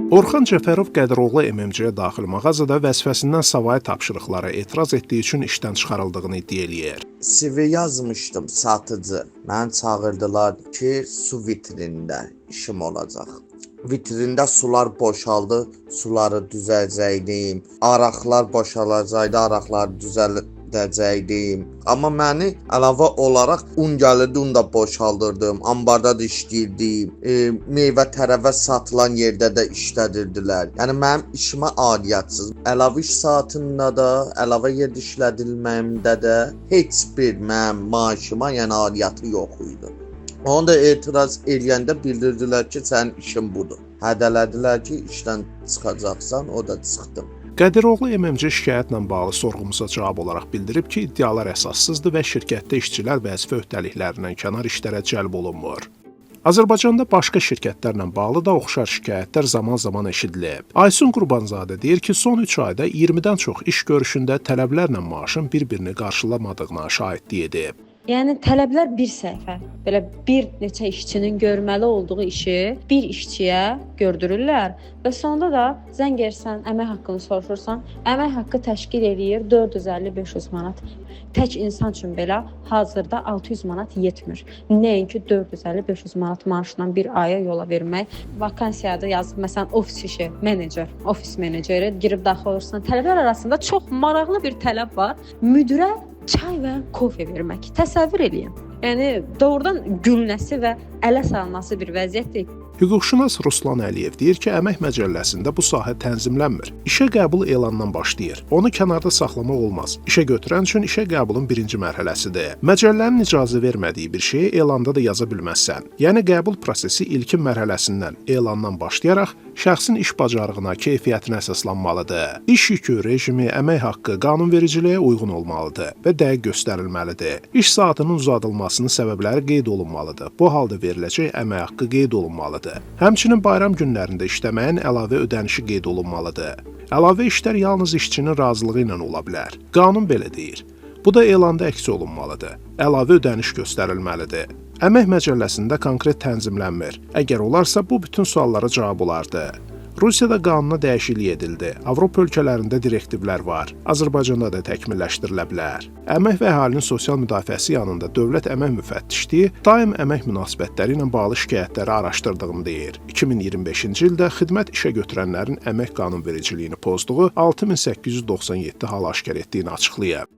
Orxan Cəfərov Qədiroğlu MMC-yə daxil mağazada vəzifəsindən savayı tapşırıqlara etiraz etdiyi üçün işdən çıxarıldığını iddia eləyir. CV yazmışdım satıcı. Məni çağırdılar ki, su vitrində işim olacaq. Vitrində sular boşaldı, suları düzələcəkdim. Araqlar boşalacaqdı, araqları düzələcəkdim. Amma məni əlavə olaraq un gəlirdi, un da boşaldırdım. Ambarda da işləyirdim. Meyvə tərəvəz satılan yerdə də işlədirdilər. Yəni mənim işimə adiyyətsiz. Əlavə iş saatında da, əlavə yerdə işlədilməyimdə də heç bir mənim maaşıma yəni adiyyəti yox idi. Onu da etiraz eləyəndə bildirdilər ki, sənin işin budur. Hədələdilər ki, işdən çıxacaqsan, o da çıxdım. Qədiroğlu MMC şikayətlə bağlı sorğumuza cavab olaraq bildirib ki, iddialar əsassızdır və şirkətdə işçilər vəzifə öhdəliklərindən kənar işlərə cəlb olunmur. Azərbaycanda başqa şirkətlərlə bağlı da oxşar şikayətlər zaman-zaman eşidilib. Aysun Qurbanzadə deyir ki, son 3 ayda 20-dən çox iş görüşündə tələblərlə maaşın bir-birini qarşılamadığına şahidlik edib. Yəni tələblər bir səhifə, belə bir neçə işçinin görməli olduğu işi bir işçiyə gördürürlər və sonda da zəng edirsən, əmək haqqını soruşursan, əmək haqqı təşkil eləyir 450-500 manat. Tək insan üçün belə hazırda 600 manat yetmir. Nəinki 450-500 manat maaşla bir aya yola vermək. Vakansiyada yazıb məsələn ofis işi, menecer, ofis meneceri girib daxil olursan. Tələblər arasında çox maraqlı bir tələb var. Müdirə çay və kofe vermək. Təsəvvür eləyin. Yəni doğrudan gülnəsi və ələ salınması bir vəziyyətdir. Hüquqşünas Ruslan Əliyev deyir ki, əmək məcəlləsində bu sahə tənzimlənmir. İşə qəbul elandan başlayır. Onu kənarda saxlamaq olmaz. İşə götürən üçün işə qəbulun birinci mərhələsidir. Məcəllənin icazə vermədiyi bir şeyi elanda da yaza bilməzsən. Yəni qəbul prosesi ilkin mərhələsindən, elandan başlayaraq şəxsin iş bacarığına, keyfiyyətinə əsaslanmalıdır. İş yükü, rejimi, əmək haqqı qanunvericiliyə uyğun olmalıdır və dəqiq göstərilməlidir. İş saatının uzadılmasının səbəbləri qeyd olunmalıdır. Bu halda veriləcək əmək haqqı qeyd olunmalıdır. Həmçinin bayram günlərində işləməyin əlavə ödənişi qeyd olunmalıdır. Əlavə işlər yalnız işçinin razılığı ilə ola bilər. Qanun belə deyir. Bu da elanda əks olunmalıdır. Əlavə ödəniş göstərilməlidir. Əmək məcəlləsində konkret tənzimlənmir. Əgər olarsa, bu bütün suallara cavab olardı. Rusiyada qanuna dəyişiklik edildi. Avropa ölkələrində direktivlər var. Azərbaycanda da təkmilləşdirilə bilər. Əmək və əhalinin sosial müdafiəsi yanında dövlət əmək müfəttişliyi daim əmək münasibətləri ilə bağlı şikayətləri araşdırdığını deyir. 2025-ci ildə xidmət işə götürənlərin əmək qanunvericiliyini pozduğu 6897 hal aşkar etdiyini açıqlayıb.